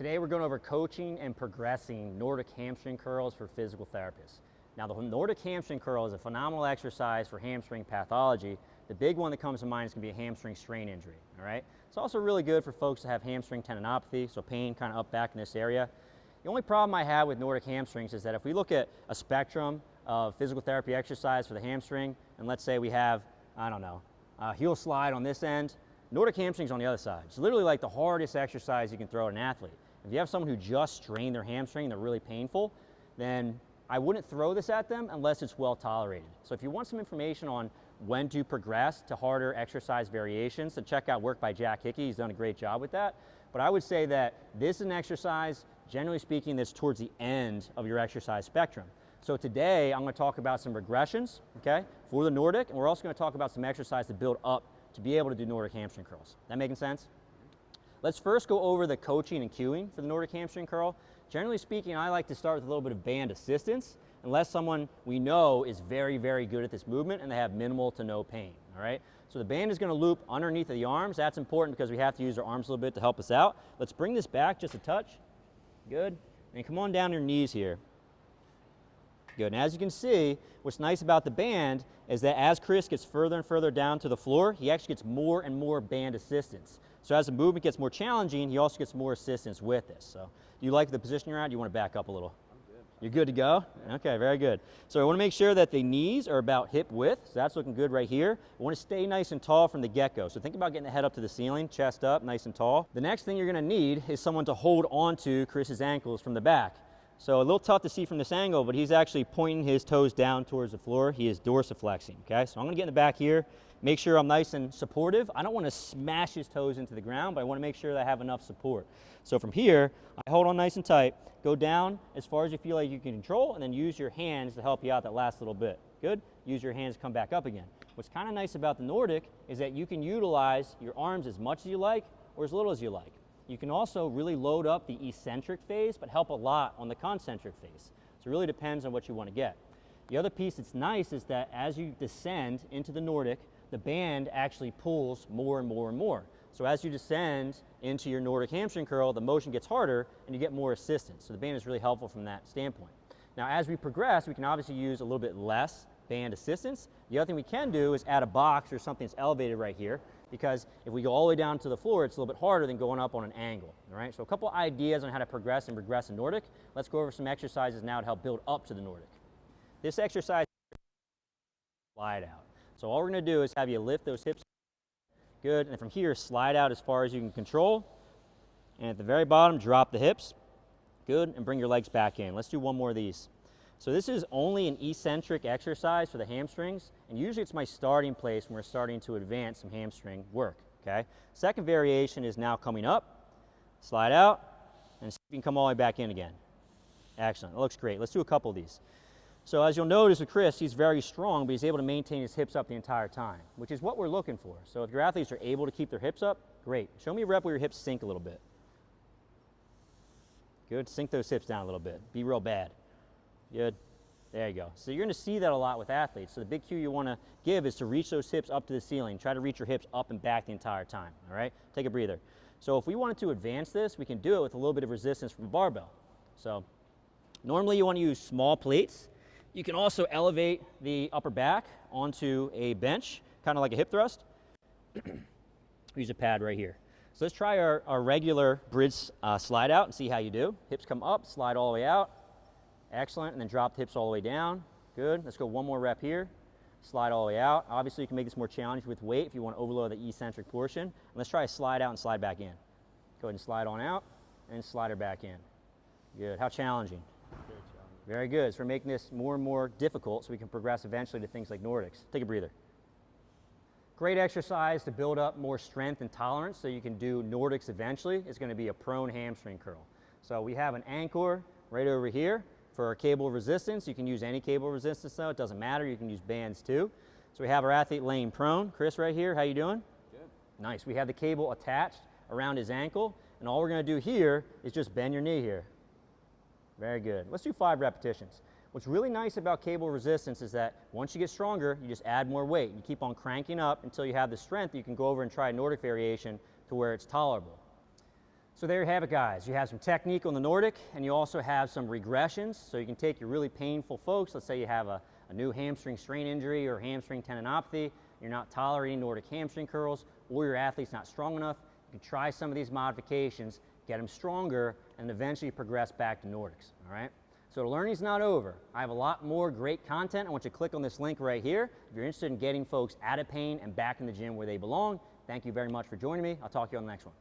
Today we're going over coaching and progressing Nordic hamstring curls for physical therapists. Now the Nordic hamstring curl is a phenomenal exercise for hamstring pathology. The big one that comes to mind is going to be a hamstring strain injury, all right? It's also really good for folks that have hamstring tendinopathy, so pain kind of up back in this area. The only problem I have with Nordic hamstrings is that if we look at a spectrum of physical therapy exercise for the hamstring, and let's say we have, I don't know, a heel slide on this end, Nordic hamstrings on the other side. It's literally like the hardest exercise you can throw at an athlete. If you have someone who just strained their hamstring and they're really painful, then I wouldn't throw this at them unless it's well tolerated. So if you want some information on when to progress to harder exercise variations, then check out work by Jack Hickey. He's done a great job with that. But I would say that this is an exercise, generally speaking, that's towards the end of your exercise spectrum. So today I'm going to talk about some regressions, okay, for the Nordic, and we're also going to talk about some exercise to build up to be able to do Nordic hamstring curls. That making sense? Let's first go over the coaching and cueing for the Nordic hamstring curl. Generally speaking, I like to start with a little bit of band assistance, unless someone we know is very, very good at this movement and they have minimal to no pain, all right? So the band is going to loop underneath of the arms. That's important because we have to use our arms a little bit to help us out. Let's bring this back just a touch. Good. And come on down to your knees here. Good. And as you can see, what's nice about the band is that as Chris gets further and further down to the floor, he actually gets more and more band assistance. So as the movement gets more challenging, he also gets more assistance with this. So do you like the position you're at? Do you want to back up a little? I'm good. You're good to go? Okay, very good. So I want to make sure that the knees are about hip width. So that's looking good right here. I want to stay nice and tall from the get-go. So think about getting the head up to the ceiling, chest up, nice and tall. The next thing you're going to need is someone to hold on to Chris's ankles from the back. So a little tough to see from this angle, but he's actually pointing his toes down towards the floor. He is dorsiflexing, okay? So I'm gonna get in the back here, make sure I'm nice and supportive. I don't wanna smash his toes into the ground, but I wanna make sure that I have enough support. So from here, I hold on nice and tight, go down as far as you feel like you can control, and then use your hands to help you out that last little bit. Good? Use your hands to come back up again. What's kind of nice about the Nordic is that you can utilize your arms as much as you like or as little as you like. You can also really load up the eccentric phase, but help a lot on the concentric phase. So it really depends on what you want to get. The other piece that's nice is that as you descend into the Nordic, the band actually pulls more and more and more. So as you descend into your Nordic hamstring curl, the motion gets harder and you get more assistance. So the band is really helpful from that standpoint. Now as we progress, we can obviously use a little bit less band assistance. The other thing we can do is add a box or something that's elevated right here, because if we go all the way down to the floor, it's a little bit harder than going up on an angle, all right? So a couple ideas on how to progress and regress in Nordic. Let's go over some exercises now to help build up to the Nordic. This exercise is slide out. So all we're gonna do is have you lift those hips, good, and from here, slide out as far as you can control, and at the very bottom, drop the hips, good, and bring your legs back in. Let's do one more of these. So this is only an eccentric exercise for the hamstrings, and usually it's my starting place when we're starting to advance some hamstring work, okay? Second variation is now coming up, slide out, and see if you can come all the way back in again. Excellent, that looks great. Let's do a couple of these. So as you'll notice with Chris, he's very strong, but he's able to maintain his hips up the entire time, which is what we're looking for. So if your athletes are able to keep their hips up, great. Show me a rep where your hips sink a little bit. Good, sink those hips down a little bit. Be real bad. Good. There you go. So you're going to see that a lot with athletes. So the big cue you want to give is to reach those hips up to the ceiling. Try to reach your hips up and back the entire time, all right? Take a breather. So if we wanted to advance this, we can do it with a little bit of resistance from a barbell. So normally you want to use small plates. You can also elevate the upper back onto a bench, kind of like a hip thrust. Use a pad right here. So let's try our regular bridge slide out and see how you do. Hips come up, slide all the way out. Excellent, and then drop the hips all the way down. Good, let's go one more rep here. Slide all the way out. Obviously you can make this more challenging with weight if you want to overload the eccentric portion. And let's try a slide out and slide back in. Go ahead and slide on out, and slide her back in. Good, how challenging? Very challenging. Very good, so we're making this more and more difficult so we can progress eventually to things like Nordics. Take a breather. Great exercise to build up more strength and tolerance so you can do Nordics eventually. It's going to be a prone hamstring curl. So we have an anchor right over here. For our cable resistance, you can use any cable resistance though, it doesn't matter, you can use bands too. So we have our athlete laying prone. Chris right here, how you doing? Good. Nice, we have the cable attached around his ankle, and all we're gonna do here is just bend your knee here. Very good. Let's do 5 repetitions. What's really nice about cable resistance is that once you get stronger, you just add more weight. You keep on cranking up until you have the strength, you can go over and try a Nordic variation to where it's tolerable. So there you have it, guys. You have some technique on the Nordic, and you also have some regressions. So you can take your really painful folks, let's say you have a new hamstring strain injury or hamstring tendinopathy, you're not tolerating Nordic hamstring curls, or your athlete's not strong enough, you can try some of these modifications, get them stronger, and eventually progress back to Nordics, all right? So the learning's not over. I have a lot more great content. I want you to click on this link right here if you're interested in getting folks out of pain and back in the gym where they belong. Thank you very much for joining me. I'll talk to you on the next one.